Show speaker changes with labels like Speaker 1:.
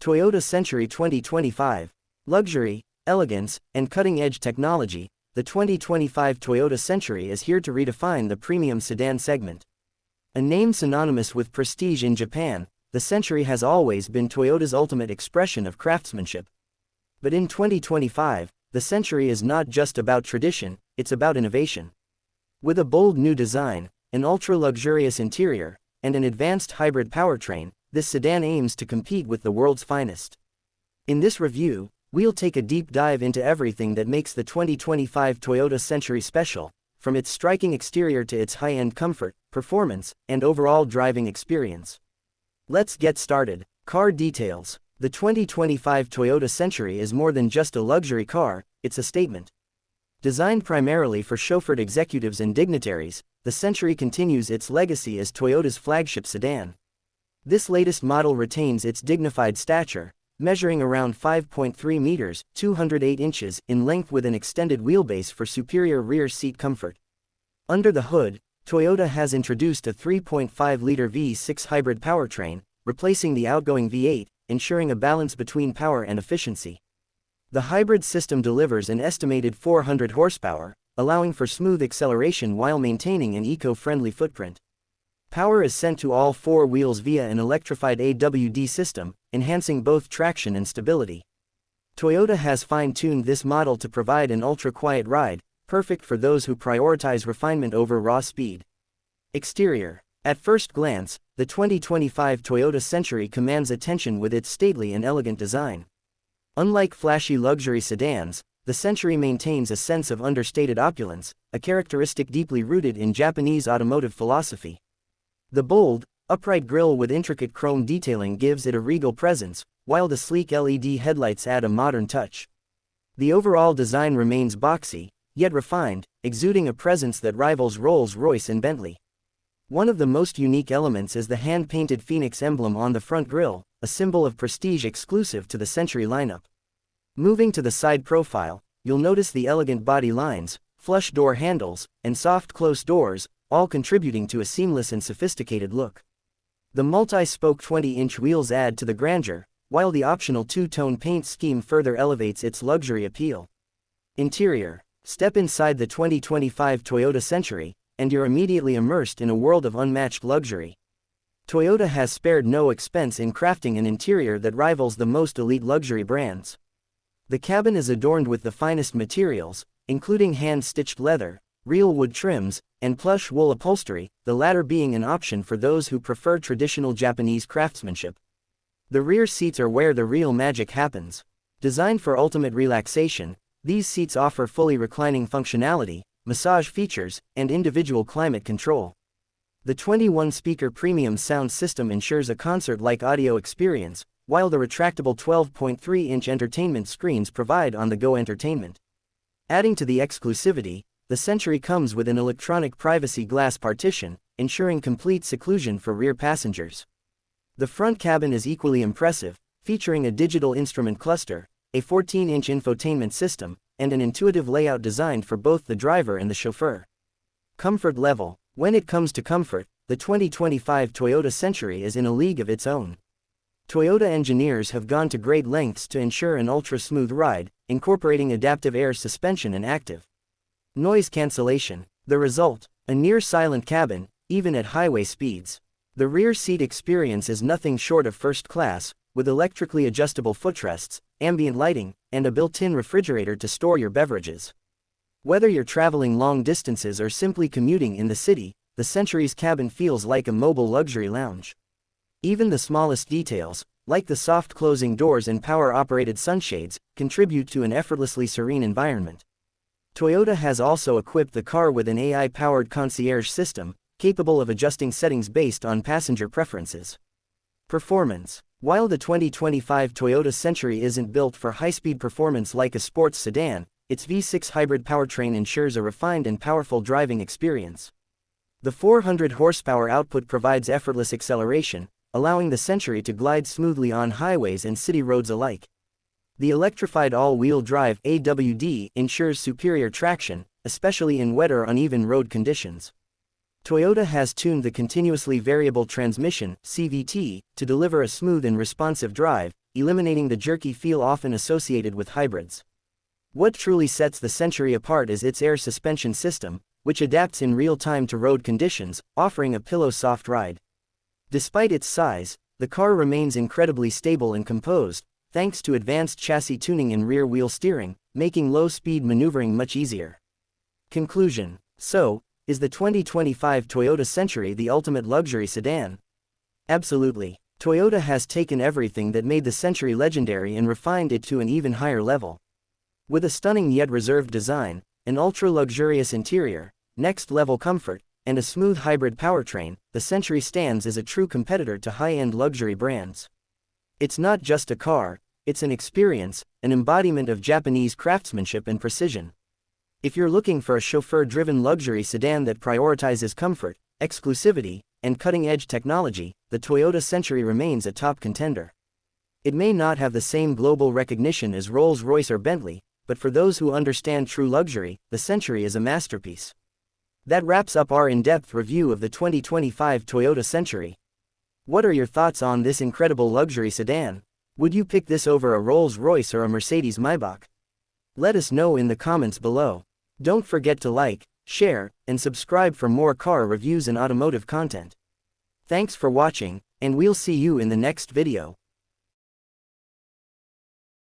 Speaker 1: Toyota Century 2025. Luxury, elegance, and cutting-edge technology, the 2025 Toyota Century is here to redefine the premium sedan segment. A name synonymous with prestige in Japan, the Century has always been Toyota's ultimate expression of craftsmanship. But in 2025, the Century is not just about tradition, it's about innovation. With a bold new design, an ultra-luxurious interior, and an advanced hybrid powertrain, this sedan aims to compete with the world's finest. In this review, we'll take a deep dive into everything that makes the 2025 Toyota Century special, from its striking exterior to its high-end comfort, performance, and overall driving experience. Let's get started. Car details. The 2025 Toyota Century is more than just a luxury car, it's a statement. Designed primarily for chauffeured executives and dignitaries, the Century continues its legacy as Toyota's flagship sedan. This latest model retains its dignified stature, measuring around 5.3 meters, 208 inches in length with an extended wheelbase for superior rear seat comfort. Under the hood, Toyota has introduced a 3.5-liter V6 hybrid powertrain, replacing the outgoing V8, ensuring a balance between power and efficiency. The hybrid system delivers an estimated 400 horsepower, allowing for smooth acceleration while maintaining an eco-friendly footprint. Power is sent to all four wheels via an electrified AWD system, enhancing both traction and stability. Toyota has fine-tuned this model to provide an ultra-quiet ride, perfect for those who prioritize refinement over raw speed. Exterior. At first glance, the 2025 Toyota Century commands attention with its stately and elegant design. Unlike flashy luxury sedans, the Century maintains a sense of understated opulence, a characteristic deeply rooted in Japanese automotive philosophy. The bold, upright grille with intricate chrome detailing gives it a regal presence, while the sleek LED headlights add a modern touch. The overall design remains boxy, yet refined, exuding a presence that rivals Rolls-Royce and Bentley. One of the most unique elements is the hand-painted phoenix emblem on the front grille, a symbol of prestige exclusive to the Century lineup. Moving to the side profile, you'll notice the elegant body lines, flush door handles, and soft closed doors, all contributing to a seamless and sophisticated look. The multi-spoke 20-inch wheels add to the grandeur, while the optional two-tone paint scheme further elevates its luxury appeal. Interior. Step inside the 2025 Toyota Century, and you're immediately immersed in a world of unmatched luxury. Toyota has spared no expense in crafting an interior that rivals the most elite luxury brands. The cabin is adorned with the finest materials, including hand-stitched leather, real wood trims, and plush wool upholstery, the latter being an option for those who prefer traditional Japanese craftsmanship. The rear seats are where the real magic happens. Designed for ultimate relaxation, these seats offer fully reclining functionality, massage features, and individual climate control. The 21-speaker premium sound system ensures a concert-like audio experience, while the retractable 12.3-inch entertainment screens provide on-the-go entertainment. Adding to the exclusivity, the Century comes with an electronic privacy glass partition, ensuring complete seclusion for rear passengers. The front cabin is equally impressive, featuring a digital instrument cluster, a 14-inch infotainment system, and an intuitive layout designed for both the driver and the chauffeur. Comfort level. When it comes to comfort, the 2025 Toyota Century is in a league of its own. Toyota engineers have gone to great lengths to ensure an ultra-smooth ride, incorporating adaptive air suspension and active noise cancellation. The result, a near-silent cabin, even at highway speeds. The rear seat experience is nothing short of first class, with electrically adjustable footrests, ambient lighting, and a built-in refrigerator to store your beverages. Whether you're traveling long distances or simply commuting in the city, the Century's cabin feels like a mobile luxury lounge. Even the smallest details, like the soft closing doors and power-operated sunshades, contribute to an effortlessly serene environment. Toyota has also equipped the car with an AI-powered concierge system, capable of adjusting settings based on passenger preferences. Performance. While the 2025 Toyota Century isn't built for high-speed performance like a sports sedan, its V6 hybrid powertrain ensures a refined and powerful driving experience. The 400 horsepower output provides effortless acceleration, allowing the Century to glide smoothly on highways and city roads alike. The electrified all-wheel drive AWD ensures superior traction, especially in wet or uneven road conditions. Toyota has tuned the continuously variable transmission (CVT) to deliver a smooth and responsive drive, eliminating the jerky feel often associated with hybrids. What truly sets the Century apart is its air suspension system, which adapts in real time to road conditions, offering a pillow-soft ride. Despite its size, the car remains incredibly stable and composed, thanks to advanced chassis tuning and rear-wheel steering, making low-speed maneuvering much easier. Conclusion. So, is the 2025 Toyota Century the ultimate luxury sedan? Absolutely. Toyota has taken everything that made the Century legendary and refined it to an even higher level. With a stunning yet reserved design, an ultra-luxurious interior, next-level comfort, and a smooth hybrid powertrain, the Century stands as a true competitor to high-end luxury brands. It's not just a car, it's an experience, an embodiment of Japanese craftsmanship and precision. If you're looking for a chauffeur-driven luxury sedan that prioritizes comfort, exclusivity, and cutting-edge technology, the Toyota Century remains a top contender. It may not have the same global recognition as Rolls-Royce or Bentley, but for those who understand true luxury, the Century is a masterpiece. That wraps up our in-depth review of the 2025 Toyota Century. What are your thoughts on this incredible luxury sedan? Would you pick this over a Rolls-Royce or a Mercedes-Maybach? Let us know in the comments below. Don't forget to like, share, and subscribe for more car reviews and automotive content. Thanks for watching, and we'll see you in the next video.